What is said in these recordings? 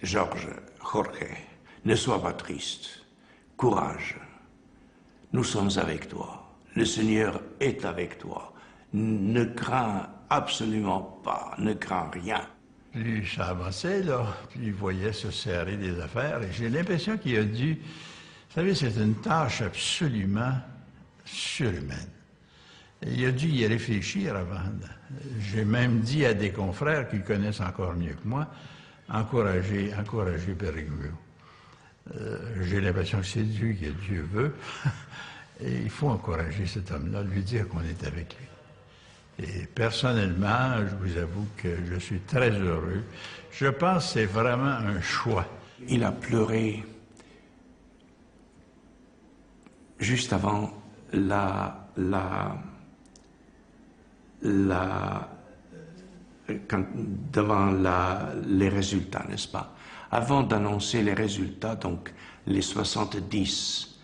Jorge, ne sois pas triste. Courage. Nous sommes avec toi. Le Seigneur est avec toi. Ne crains absolument pas, ne crains rien. Puis ça avançait, là, puis il voyait se serrer des affaires, et j'ai l'impression qu'il a dû... Vous savez, c'est une tâche absolument surhumaine. Et il a dû y réfléchir avant. J'ai même dit à des confrères qui le connaissent encore mieux que moi, encouragez Bergoglio. J'ai l'impression que c'est Dieu qui Dieu veut. Et il faut encourager cet homme-là, lui dire qu'on est avec lui. Et personnellement, je vous avoue que je suis très heureux. Je pense que c'est vraiment un choix. Il a pleuré juste avant devant les résultats, n'est-ce pas? Avant d'annoncer les résultats, donc les 70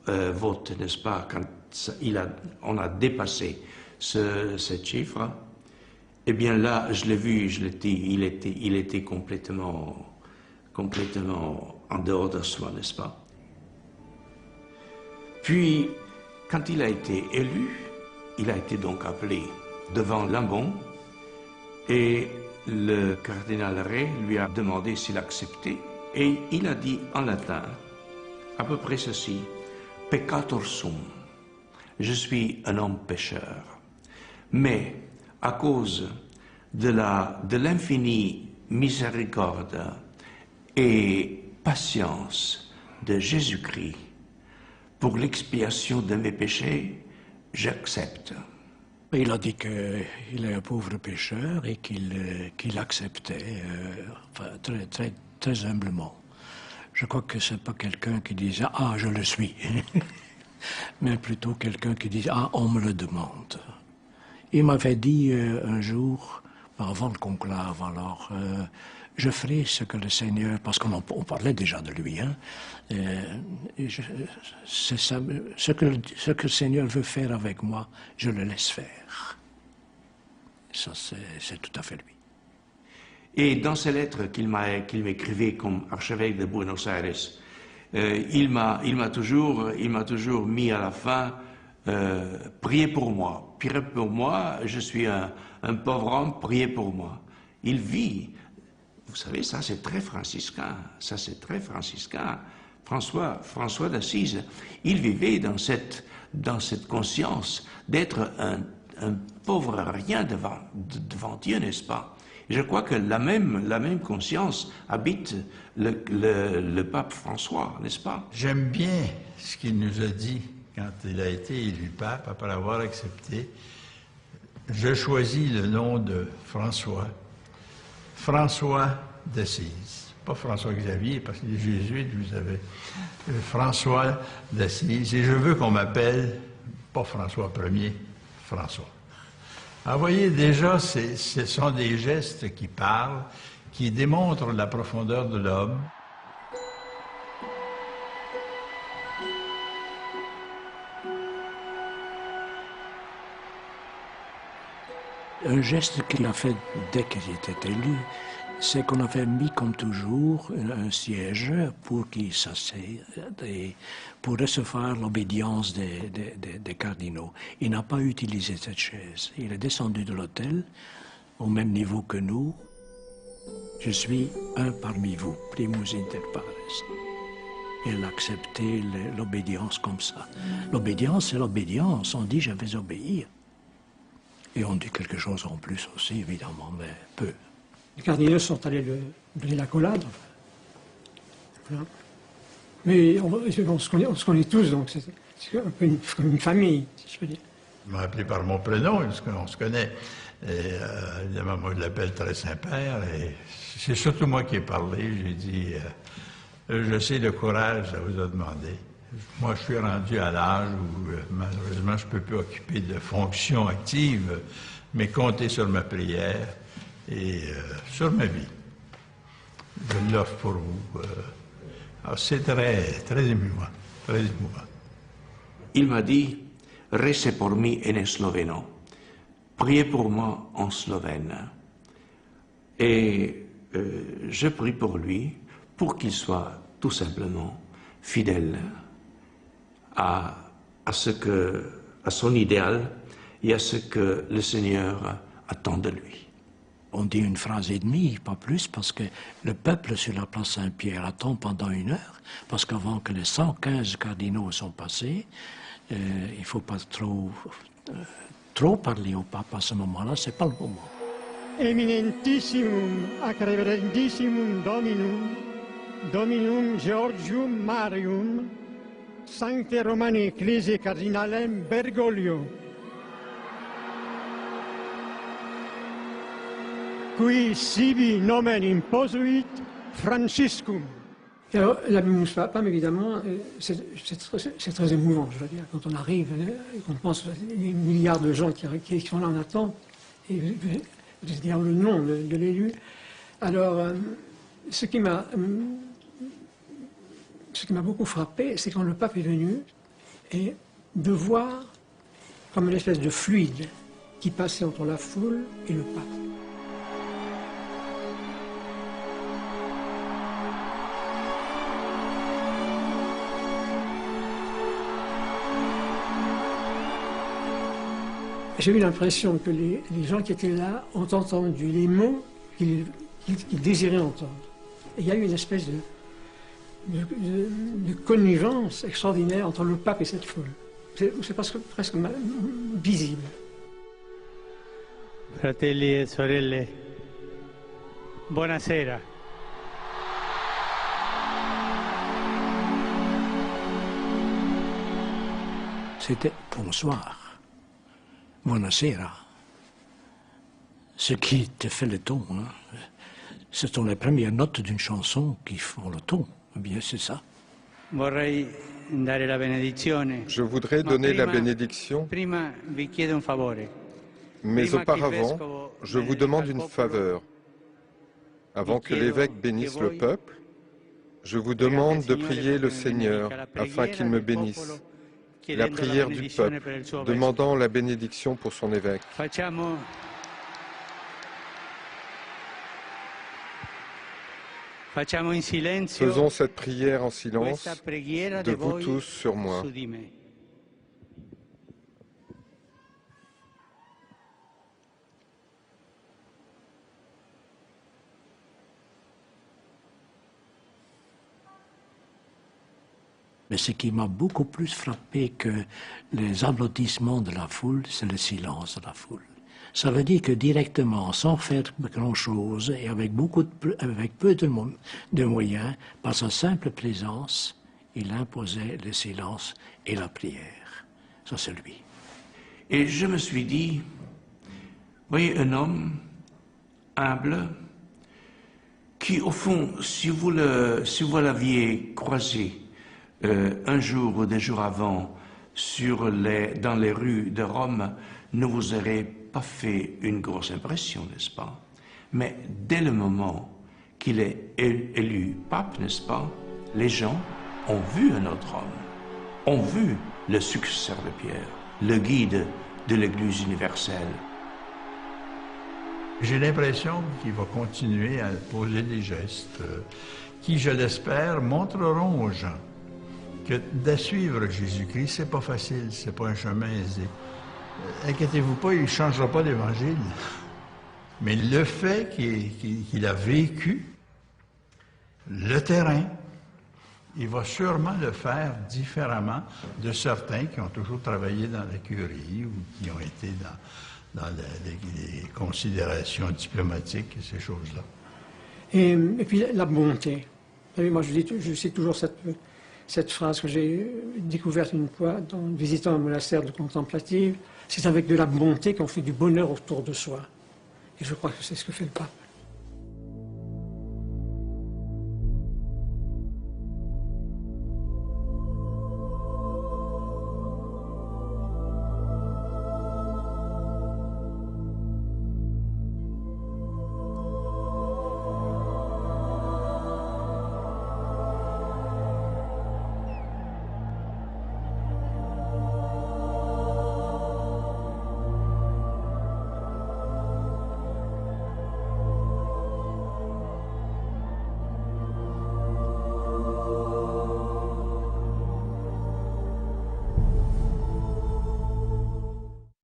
votes, n'est-ce pas? Quand on a dépassé ce chiffre, eh bien là, je l'ai vu, il était complètement en dehors de soi, n'est-ce pas? Puis, quand il a été élu, il a été donc appelé devant Lambon, et le cardinal Rey lui a demandé s'il acceptait, et il a dit en latin à peu près ceci: Peccator sum, je suis un homme pécheur, mais à cause de l'infinie miséricorde et patience de Jésus-Christ pour l'expiation de mes péchés, j'accepte. Il a dit qu'il est un pauvre pécheur et qu'il acceptait enfin, très humblement. Je crois que c'est pas quelqu'un qui disait « Ah, je le suis », mais plutôt quelqu'un qui disait « Ah, on me le demande ». Il m'avait dit un jour, avant le conclave, alors, je ferai ce que le Seigneur, parce qu'on parlait déjà de lui, hein, ce que le Seigneur veut faire avec moi, je le laisse faire. Ça, c'est tout à fait lui. Et dans ces lettres qu'il m'écrivait comme archevêque de Buenos Aires, il m'a toujours mis à la fin priez pour moi. Priez pour moi, je suis un pauvre homme, priez pour moi. Il vit. Vous savez, ça c'est très franciscain, ça c'est très franciscain. François d'Assise, il vivait dans cette conscience d'être un pauvre rien devant Dieu, n'est-ce pas? Je crois que la même conscience habite le pape François, n'est-ce pas? J'aime bien ce qu'il nous a dit quand il a été élu pape, après avoir accepté. Je choisis le nom de François. François d'Assise. Pas François Xavier, parce que les jésuites, vous avez François d'Assise. Et je veux qu'on m'appelle, pas François Ier, François. Alors, vous voyez, déjà, ce sont des gestes qui parlent, qui démontrent la profondeur de l'homme. Un geste qu'il a fait dès qu'il était élu, c'est qu'on avait mis comme toujours un siège pour qu'il s'assied et pour recevoir l'obédience des cardinaux. Il n'a pas utilisé cette chaise. Il est descendu de l'autel au même niveau que nous. Je suis un parmi vous, primus inter pares. Il a accepté l'obédience comme ça. L'obédience, c'est l'obédience. On dit je vais obéir. Et on dit quelque chose en plus aussi, évidemment, mais peu. Les cardinaux sont allés donner la collade. Voilà. Mais on se connaît tous, donc c'est un peu comme une famille, si je peux dire. Il m'a appelé par mon prénom, parce qu'on se connaît. Et, évidemment, moi, je l'appelle très Saint-Père. Et c'est surtout moi qui ai parlé. J'ai dit, je sais le courage, ça vous a demandé. Moi, je suis rendu à l'âge où, malheureusement, je ne peux plus occuper de fonctions actives, mais compter sur ma prière et sur ma vie. Je l'offre pour vous. Alors, c'est très émouvant, très émouvant. Il m'a dit, rece por mí en esloveno. Priez pour moi en slovène. Et je prie pour lui, pour qu'il soit tout simplement fidèle à son idéal et à ce que le Seigneur attend de lui. On dit une phrase et demie, pas plus, parce que le peuple sur la place Saint-Pierre attend pendant 1 heure, parce qu'avant que les 115 cardinaux sont passés, il ne faut pas trop parler au pape à ce moment-là, c'est pas le moment. Eminentissimum ac reverendissimum Dominum Georgium Marium, Sancte Romani Ecclesiae Cardinalem Bergoglio, qui sibi nomen imposuit Franciscum. Alors, la Bimus Papam, évidemment, c'est très émouvant, je veux dire, quand on arrive et qu'on pense les milliards de gens qui sont là en attente, et dire le nom de l'élu. Alors, ce qui m'a beaucoup frappé, c'est quand le pape est venu, et de voir comme une espèce de fluide qui passait entre la foule et le pape. J'ai eu l'impression que les gens qui étaient là ont entendu les mots qu'ils désiraient entendre. Et il y a eu une espèce de connivence extraordinaire entre le pape et cette foule. C'est presque visible. Fratelli e sorelle, buonasera. C'était bonsoir. Buonasera. Ce qui te fait le ton, hein. Ce sont les premières notes d'une chanson qui font le ton. Eh bien, c'est ça. Je voudrais donner la bénédiction, mais auparavant, je vous demande une faveur. Avant que l'évêque bénisse le peuple, je vous demande de prier le Seigneur afin qu'il me bénisse. La prière du peuple, demandant la bénédiction pour son évêque. Faisons cette prière en silence de vous tous sur moi. Mais ce qui m'a beaucoup plus frappé que les applaudissements de la foule, c'est le silence de la foule. Ça veut dire que directement, sans faire grand-chose et avec peu de moyens, par sa simple présence, il imposait le silence et la prière. Ça, c'est lui. Et je me suis dit, voyez, un homme humble, qui au fond, si vous l'aviez croisé un jour ou 2 jours avant dans les rues de Rome, ne vous aurait pas fait une grosse impression, n'est-ce pas? Mais dès le moment qu'il est élu pape, n'est-ce pas, les gens ont vu un autre homme, ont vu le successeur de Pierre, le guide de l'Église universelle. J'ai l'impression qu'il va continuer à poser des gestes qui, je l'espère, montreront aux gens que de suivre Jésus-Christ, c'est pas facile, c'est pas un chemin aisé. Inquiétez-vous pas, il ne changera pas l'Évangile. Mais le fait qu'il a vécu le terrain, il va sûrement le faire différemment de certains qui ont toujours travaillé dans la curie ou qui ont été dans les considérations diplomatiques et ces choses-là. Et puis la bonté. Vous savez, moi je cite toujours cette phrase que j'ai découverte une fois en visitant un monastère de contemplative. C'est avec de la bonté qu'on fait du bonheur autour de soi. Et je crois que c'est ce que fait le pape.